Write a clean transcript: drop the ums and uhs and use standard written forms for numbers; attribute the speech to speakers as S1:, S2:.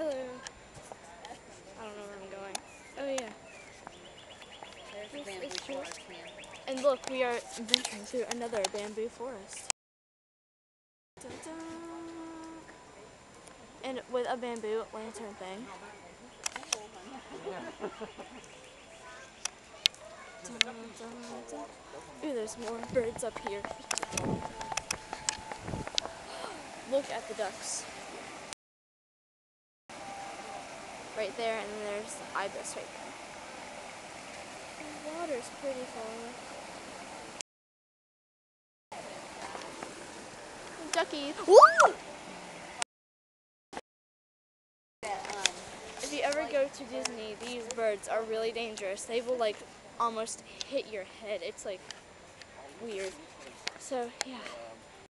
S1: Hello. I don't know where I'm going. Oh yeah.
S2: There's the
S1: This
S2: bamboo
S1: is true.
S2: forest, man.
S1: And look, we are venturing through another bamboo forest. Dun-dun. And with a bamboo lantern thing. Dun-dun-dun. Ooh, there's more birds up here. Look at the ducks. Right there, and then there's the ibis right there. The water's pretty far. Ducky! Woo! If you ever go to Disney, these birds are really dangerous. They will like almost hit your head. It's like weird. So yeah.